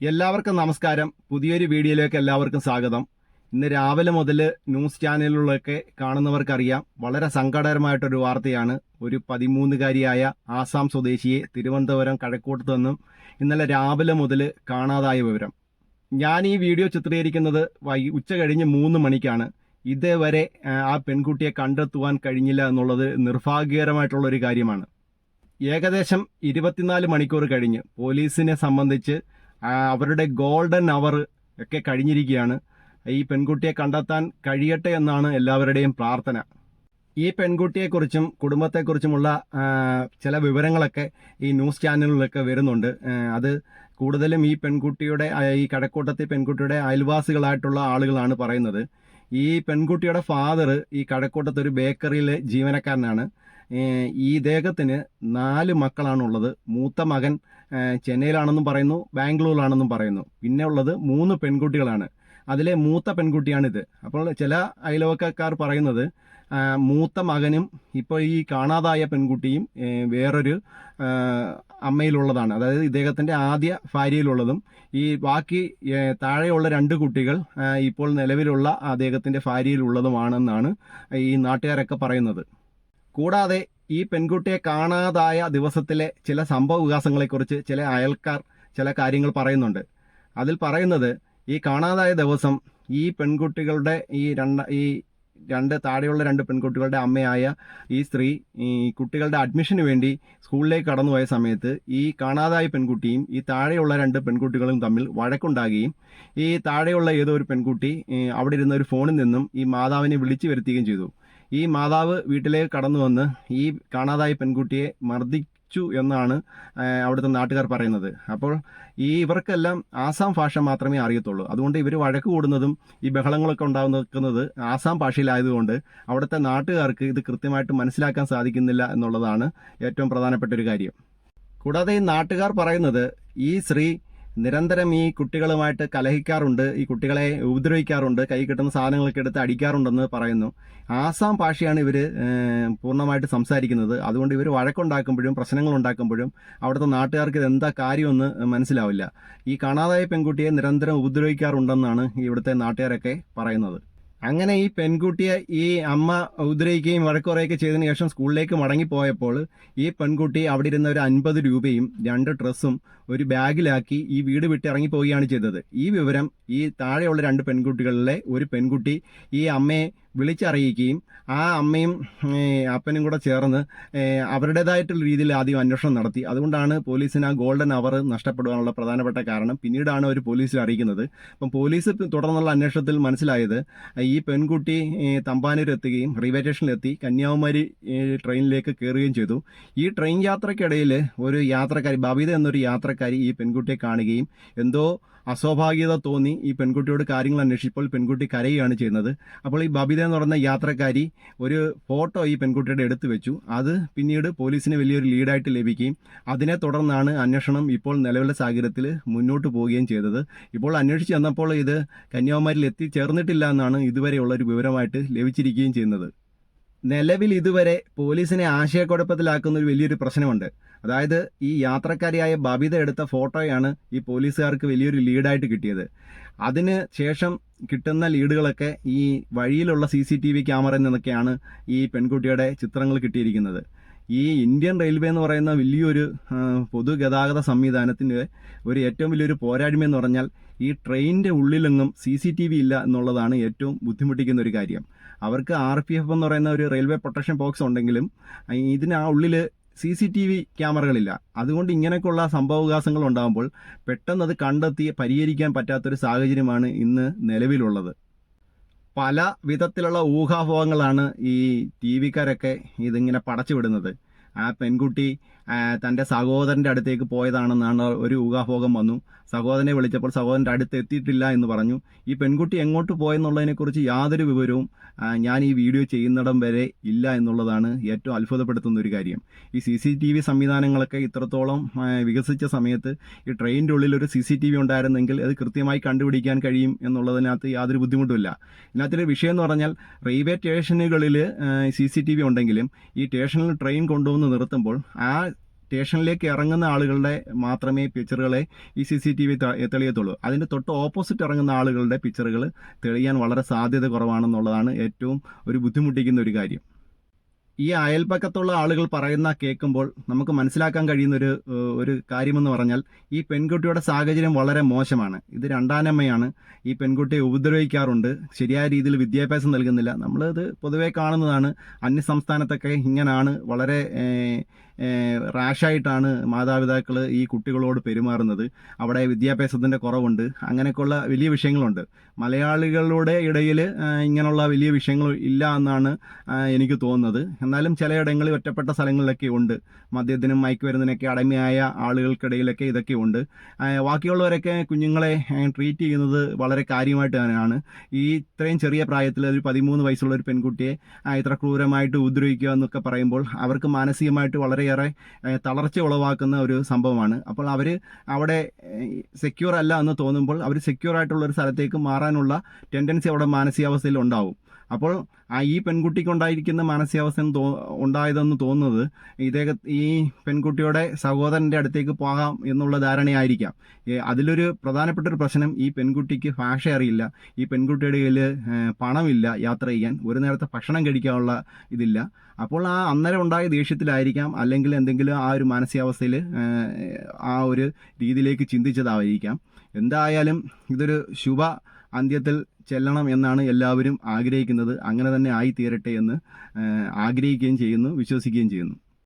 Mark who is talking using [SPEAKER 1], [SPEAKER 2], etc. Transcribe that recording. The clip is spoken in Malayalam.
[SPEAKER 1] എല്ലാവർക്കും നമസ്കാരം. പുതിയൊരു വീഡിയോയിലേക്ക് എല്ലാവർക്കും സ്വാഗതം. ഇന്ന് രാവിലെ മുതൽ ന്യൂസ് ചാനലുകളിലൊക്കെ കാണുന്നവർക്കറിയാം, വളരെ സങ്കടകരമായിട്ടൊരു വാർത്തയാണ്. ഒരു 13-കാരിയായ ആസാം സ്വദേശിയെ തിരുവനന്തപുരം കഴക്കൂട്ടത്ത് നിന്നും ഇന്നലെ രാവിലെ മുതൽ കാണാതായ വിവരം. ഞാൻ ഈ വീഡിയോ ചിത്രീകരിക്കുന്നത് ഉച്ച കഴിഞ്ഞ് 3 മണിക്കാണ്. ഇതേവരെ ആ പെൺകുട്ടിയെ കണ്ടെത്തുവാൻ കഴിഞ്ഞില്ല എന്നുള്ളത് നിർഭാഗ്യകരമായിട്ടുള്ളൊരു കാര്യമാണ്. ഏകദേശം 24 മണിക്കൂർ കഴിഞ്ഞ് പോലീസിനെ സംബന്ധിച്ച് അവരുടെ ഗോൾഡൻ അവർ ഒക്കെ കഴിഞ്ഞിരിക്കുകയാണ്. ഈ പെൺകുട്ടിയെ കണ്ടെത്താൻ കഴിയട്ടെ എന്നാണ് എല്ലാവരുടെയും പ്രാർത്ഥന. ഈ പെൺകുട്ടിയെക്കുറിച്ചും കുടുംബത്തെക്കുറിച്ചുമുള്ള ചില വിവരങ്ങളൊക്കെ ഈ ന്യൂസ് ചാനലുകളിലൊക്കെ വരുന്നുണ്ട്. അത് കൂടുതലും ഈ പെൺകുട്ടിയുടെ ഈ കഴക്കൂട്ടത്തെ പെൺകുട്ടിയുടെ അയൽവാസികളായിട്ടുള്ള ആളുകളാണ് പറയുന്നത്. ഈ പെൺകുട്ടിയുടെ ഫാദർ ഈ കഴക്കൂട്ടത്തെ ഒരു ബേക്കറിയിലെ ജീവനക്കാരനാണ്. ഈ ഇദ്ദേഹത്തിന് 4 മക്കളാണുള്ളത്. മൂത്ത മകൻ ചെന്നൈയിലാണെന്നും പറയുന്നു, ബാംഗ്ലൂരിലാണെന്നും പറയുന്നു. പിന്നെ ഉള്ളത് 3 പെൺകുട്ടികളാണ്. അതിലെ മൂത്ത പെൺകുട്ടിയാണിത്. അപ്പോൾ ചില അയൽവക്കക്കാർ പറയുന്നത് മൂത്ത മകനും ഇപ്പോൾ ഈ കാണാതായ പെൺകുട്ടിയും വേറൊരു അമ്മയിലുള്ളതാണ്. അതായത് ഇദ്ദേഹത്തിൻ്റെ ആദ്യ ഭാര്യയിലുള്ളതും ഈ ബാക്കി താഴെയുള്ള 2 കുട്ടികൾ ഇപ്പോൾ നിലവിലുള്ള അദ്ദേഹത്തിൻ്റെ ഭാര്യയിലുള്ളതുമാണെന്നാണ് ഈ നാട്ടുകാരൊക്കെ പറയുന്നത്. കൂടാതെ ഈ പെൺകുട്ടിയെ കാണാതായ ദിവസത്തിലെ ചില സംഭവ വികാസങ്ങളെക്കുറിച്ച് ചില അയൽക്കാർ ചില കാര്യങ്ങൾ പറയുന്നുണ്ട്. അതിൽ പറയുന്നത്, ഈ കാണാതായ ദിവസം ഈ പെൺകുട്ടികളുടെ ഈ താഴെയുള്ള 2 പെൺകുട്ടികളുടെ അമ്മയായ ഈ സ്ത്രീ ഈ കുട്ടികളുടെ അഡ്മിഷന് വേണ്ടി സ്കൂളിലേക്ക് കടന്നുപോയ സമയത്ത് ഈ കാണാതായ പെൺകുട്ടിയും ഈ താഴെയുള്ള 2 പെൺകുട്ടികളും തമ്മിൽ വഴക്കുണ്ടാകുകയും ഈ താഴെയുള്ള ഏതോ ഒരു പെൺകുട്ടി അവിടെ ഇരുന്ന ഒരു ഫോണിൽ നിന്നും ഈ മാതാവിനെ വിളിച്ചു വരുത്തുകയും ചെയ്തു. ഈ മാതാവ് വീട്ടിലേക്ക് കടന്നു വന്ന് ഈ കാണാതായ പെൺകുട്ടിയെ മർദ്ദിച്ചു എന്നാണ് അവിടുത്തെ നാട്ടുകാർ പറയുന്നത്. അപ്പോൾ ഇവർക്കെല്ലാം ആസാം ഭാഷ മാത്രമേ അറിയത്തുള്ളൂ. അതുകൊണ്ട് ഇവർ വഴക്ക് കൂടുന്നതും ഈ ബഹളങ്ങളൊക്കെ ഉണ്ടാകുന്നത് ആസാം ഭാഷയിലായതുകൊണ്ട് അവിടുത്തെ നാട്ടുകാർക്ക് ഇത് കൃത്യമായിട്ട് മനസ്സിലാക്കാൻ സാധിക്കുന്നില്ല എന്നുള്ളതാണ് ഏറ്റവും പ്രധാനപ്പെട്ട ഒരു കാര്യം. കൂടാതെ ഈ നാട്ടുകാർ പറയുന്നത്, ഈ സ്ത്രീ നിരന്തരം ഈ കുട്ടികളുമായിട്ട് കലഹിക്കാറുണ്ട്, ഈ കുട്ടികളെ ഉപദ്രവിക്കാറുണ്ട്, കൈ കിട്ടുന്ന സാധനങ്ങളൊക്കെ എടുത്ത് അടിക്കാറുണ്ടെന്ന് പറയുന്നു. ആസാം ഭാഷയാണ് ഇവർ പൂർണ്ണമായിട്ട് സംസാരിക്കുന്നത്. അതുകൊണ്ട് ഇവർ വഴക്കുണ്ടാക്കുമ്പോഴും പ്രശ്നങ്ങൾ ഉണ്ടാക്കുമ്പോഴും അവിടുത്തെ നാട്ടുകാർക്ക് ഇത് എന്താ കാര്യമെന്ന് മനസ്സിലാവില്ല. ഈ കാണാതായ പെൺകുട്ടിയെ നിരന്തരം ഉപദ്രവിക്കാറുണ്ടെന്നാണ് ഇവിടുത്തെ നാട്ടുകാരൊക്കെ പറയുന്നത്. അങ്ങനെ ഈ പെൺകുട്ടിയെ ഈ അമ്മ ഉപദ്രവിക്കുകയും വഴക്കുറയൊക്കെ ചെയ്തതിനു ശേഷം സ്കൂളിലേക്ക് മടങ്ങിപ്പോയപ്പോൾ ഈ പെൺകുട്ടി അവിടെ ഇരുന്ന ഒരു 50 രൂപയും 2 ഡ്രസ്സും ഒരു ബാഗിലാക്കി ഈ വീട് വിട്ട് ഇറങ്ങിപ്പോവുകയാണ് ചെയ്തത്. ഈ വിവരം ഈ താഴെയുള്ള 2 പെൺകുട്ടികളിലെ ഒരു പെൺകുട്ടി ഈ അമ്മയെ വിളിച്ചറിയിക്കുകയും ആ അമ്മയും അപ്പനും കൂടെ ചേർന്ന് അവരുടേതായിട്ടുള്ള രീതിയിൽ ആദ്യം അന്വേഷണം നടത്തി. അതുകൊണ്ടാണ് പോലീസിന് ആ ഗോൾഡൻ അവർ നഷ്ടപ്പെടുവാനുള്ള പ്രധാനപ്പെട്ട കാരണം. പിന്നീടാണ് അവർ പോലീസിൽ അറിയിക്കുന്നത്. അപ്പം പോലീസ് തുടർന്നുള്ള അന്വേഷണത്തിൽ മനസ്സിലായത്, ഈ പെൺകുട്ടി തമ്പാനൂർ എത്തുകയും റെയിൽവേ സ്റ്റേഷനിലെത്തി കന്യാകുമാരി ട്രെയിനിലേക്ക് കയറുകയും ചെയ്തു. ഈ ട്രെയിൻ യാത്രയ്ക്കിടയിൽ ഒരു യാത്രക്കാരി, ബബിത എന്നൊരു യാത്രക്കാരി ഈ പെൺകുട്ടിയെ കാണുകയും എന്തോ അസ്വാഭാവികത തോന്നി ഈ പെൺകുട്ടിയോട് കാര്യങ്ങൾ അന്വേഷിച്ചപ്പോൾ പെൺകുട്ടി കരയുകയാണ് ചെയ്യുന്നത്. അപ്പോൾ ഈ ബബിത എന്ന് പറയുന്ന യാത്രക്കാരി ഒരു ഫോട്ടോ ഈ പെൺകുട്ടിയുടെ എടുത്തു വെച്ചു. അത് പിന്നീട് പോലീസിന് വലിയൊരു ലീഡായിട്ട് ലഭിക്കുകയും അതിനെ തുടർന്നാണ് അന്വേഷണം ഇപ്പോൾ നിലവിലെ സാഹചര്യത്തിൽ മുന്നോട്ട് പോവുകയും ചെയ്തത്. ഇപ്പോൾ അന്വേഷിച്ച് വന്നപ്പോൾ ഇത് കന്യാകുമാരിയിൽ എത്തിച്ചേർന്നിട്ടില്ല എന്നാണ് ഇതുവരെയുള്ളൊരു വിവരമായിട്ട് ലഭിച്ചിരിക്കുകയും ചെയ്യുന്നത്. നിലവിൽ ഇതുവരെ പോലീസിനെ ആശയക്കുഴപ്പത്തിലാക്കുന്ന ഒരു വലിയൊരു പ്രശ്നമുണ്ട്. അതായത് ഈ യാത്രക്കാരിയായ ബബിത എടുത്ത ഫോട്ടോയാണ് ഈ പോലീസുകാർക്ക് വലിയൊരു ലീഡായിട്ട് കിട്ടിയത്. അതിന് ശേഷം കിട്ടുന്ന ലീഡുകളൊക്കെ ഈ വഴിയിലുള്ള CCTV ക്യാമറയിൽ നിന്നൊക്കെയാണ് ഈ പെൺകുട്ടിയുടെ ചിത്രങ്ങൾ കിട്ടിയിരിക്കുന്നത്. ഈ ഇന്ത്യൻ റെയിൽവേ എന്ന് പറയുന്ന വലിയൊരു പൊതുഗതാഗത സംവിധാനത്തിൻ്റെ ഒരു ഏറ്റവും വലിയൊരു പോരായ്മ എന്ന് പറഞ്ഞാൽ ഈ ട്രെയിനിൻ്റെ ഉള്ളിലെങ്ങും CCTV ഇല്ല എന്നുള്ളതാണ് ഏറ്റവും ബുദ്ധിമുട്ടിക്കുന്ന ഒരു കാര്യം. അവർക്ക് RPF എന്ന് പറയുന്ന ഒരു റെയിൽവേ പ്രൊട്ടക്ഷൻ ബോക്സ് ഉണ്ടെങ്കിലും ഇതിന് ആ ഉള്ളിൽ CCTV ക്യാമറകളില്ല. അതുകൊണ്ട് ഇങ്ങനെയൊക്കെയുള്ള സംഭവവികാസങ്ങൾ ഉണ്ടാകുമ്പോൾ പെട്ടെന്ന് അത് കണ്ടെത്തി പരിഹരിക്കാൻ പറ്റാത്തൊരു സാഹചര്യമാണ് ഇന്ന് നിലവിലുള്ളത്. പല വിധത്തിലുള്ള ഊഹാപോഹങ്ങളാണ് ഈ TV-കാരൊക്കെ ഇതിങ്ങനെ പടച്ചു വിടുന്നത്. ആ പെൺകുട്ടി തൻ്റെ സഹോദരൻ്റെ അടുത്തേക്ക് പോയതാണെന്നാണ് ഒരു ഊഹാപോഹം വന്നു. സഹോദരനെ വിളിച്ചപ്പോൾ സഹോദരൻ്റെ അടുത്ത് എത്തിയിട്ടില്ല എന്ന് പറഞ്ഞു. ഈ പെൺകുട്ടി എങ്ങോട്ട് പോയെന്നുള്ളതിനെക്കുറിച്ച് യാതൊരു വിവരവും ഞാൻ ഈ വീഡിയോ ചെയ്യുന്നിടം വരെ ഇല്ല എന്നുള്ളതാണ് ഏറ്റവും അത്ഭുതപ്പെടുത്തുന്ന ഒരു കാര്യം. ഈ CCTV സംവിധാനങ്ങളൊക്കെ ഇത്രത്തോളം വികസിച്ച സമയത്ത് ഈ ട്രെയിനിൻ്റെ ഉള്ളിൽ ഒരു CCTV ഉണ്ടായിരുന്നെങ്കിൽ അത് കൃത്യമായി കണ്ടുപിടിക്കാൻ കഴിയും എന്നുള്ളതിനകത്ത് യാതൊരു ബുദ്ധിമുട്ടുമില്ല. ഇതിനകത്തൊരു വിഷയം എന്ന് പറഞ്ഞാൽ റെയിൽവേ സ്റ്റേഷനുകളിൽ CCTV ഉണ്ടെങ്കിലും ഈ സ്റ്റേഷനിൽ ട്രെയിൻ കൊണ്ടുവന്ന് നിർത്തുമ്പോൾ ആ സ്റ്റേഷനിലേക്ക് ഇറങ്ങുന്ന ആളുകളുടെ മാത്രമേ പിക്ചറുകളെ ഈ CCTV തെളിയത്തുള്ളൂ. അതിൻ്റെ തൊട്ട് ഓപ്പോസിറ്റ് ഇറങ്ങുന്ന ആളുകളുടെ പിക്ചറുകൾ തെളിയാൻ വളരെ സാധ്യത കുറവാണെന്നുള്ളതാണ് ഏറ്റവും ഒരു ബുദ്ധിമുട്ടിക്കുന്ന ഒരു കാര്യം. ഈ അയൽപക്കത്തുള്ള ആളുകൾ പറയുന്ന കേൾക്കുമ്പോൾ നമുക്ക് മനസ്സിലാക്കാൻ കഴിയുന്ന ഒരു കാര്യമെന്ന് പറഞ്ഞാൽ ഈ പെൺകുട്ടിയുടെ സാഹചര്യം വളരെ മോശമാണ്. ഇത് രണ്ടാനമ്മയാണ്. ഈ പെൺകുട്ടിയെ ഉപദ്രവിക്കാറുണ്ട്, ശരിയായ രീതിയിൽ വിദ്യാഭ്യാസം നൽകുന്നില്ല. നമ്മളിത് പൊതുവേ കാണുന്നതാണ്. അന്യസംസ്ഥാനത്തൊക്കെ ഇങ്ങനാണ്, വളരെ റാഷായിട്ടാണ് മാതാപിതാക്കൾ ഈ കുട്ടികളോട് പെരുമാറുന്നത്. അവിടെ വിദ്യാഭ്യാസത്തിൻ്റെ കുറവുണ്ട്, അങ്ങനെയൊക്കെയുള്ള വലിയ വിഷയങ്ങളുണ്ട്. മലയാളികളുടെ ഇടയിൽ ഇങ്ങനെയുള്ള വലിയ വിഷയങ്ങൾ ഇല്ല എന്നാണ് എനിക്ക് തോന്നുന്നത്. എന്നാലും ചിലയിടങ്ങളിൽ ഒറ്റപ്പെട്ട സ്ഥലങ്ങളിലൊക്കെ ഉണ്ട്. മദ്യത്തിനും മയക്കുമരുന്നിനൊക്കെ അടിമയായ ആളുകൾക്കിടയിലൊക്കെ ഇതൊക്കെ ഉണ്ട്. ബാക്കിയുള്ളവരൊക്കെ കുഞ്ഞുങ്ങളെ ട്രീറ്റ് ചെയ്യുന്നത് വളരെ കാര്യമായിട്ട് തന്നെയാണ്. ഈ ഇത്രയും ചെറിയ പ്രായത്തിൽ ഒരു 13 വയസ്സുള്ള ഒരു പെൺകുട്ടിയെ ഇത്ര ക്രൂരമായിട്ട് ഉപദ്രവിക്കുക എന്നൊക്കെ പറയുമ്പോൾ അവർക്ക് മാനസികമായിട്ട് വളരെയേറെ തളർച്ച ഉളവാക്കുന്ന ഒരു സംഭവമാണ്. അപ്പോൾ അവർ അവിടെ സെക്യൂർ അല്ല എന്ന് തോന്നുമ്പോൾ അവർ സെക്യൂർ ആയിട്ടുള്ള ഒരു സ്ഥലത്തേക്ക് മാറാനുള്ള ടെൻഡൻസി അവിടെ മാനസികാവസ്ഥയിൽ ഉണ്ടാവും. അപ്പോൾ ഈ പെൺകുട്ടിക്ക് ഉണ്ടായിരിക്കുന്ന മാനസികാവസ്ഥ ഉണ്ടായതെന്ന് തോന്നുന്നത് ഈ പെൺകുട്ടിയുടെ സഹോദരൻ്റെ അടുത്തേക്ക് പോകാം എന്നുള്ള ധാരണയായിരിക്കാം. അതിലൊരു പ്രധാനപ്പെട്ട ഒരു പ്രശ്നം, ഈ പെൺകുട്ടിക്ക് ഭാഷ അറിയില്ല, ഈ പെൺകുട്ടിയുടെ കയ്യിൽ പണമില്ല യാത്ര ചെയ്യാൻ, ഒരു നേരത്തെ ഭക്ഷണം കഴിക്കാനുള്ള ഇതില്ല. അപ്പോൾ അന്നേരം ഉണ്ടായ ദേഷ്യത്തിലായിരിക്കാം, അല്ലെങ്കിൽ എന്തെങ്കിലും ആ ഒരു മാനസികാവസ്ഥയിൽ ആ ഒരു രീതിയിലേക്ക് ചിന്തിച്ചതായിരിക്കാം. എന്തായാലും ഇതൊരു ശുഭ അന്ത്യത്തിൽ ചെല്ലണം എന്നാണ് എല്ലാവരും ആഗ്രഹിക്കുന്നത്. അങ്ങനെ തന്നെ ആയിത്തീരട്ടെ എന്ന് ആഗ്രഹിക്കുകയും ചെയ്യുന്നു, വിശ്വസിക്കുകയും ചെയ്യുന്നു.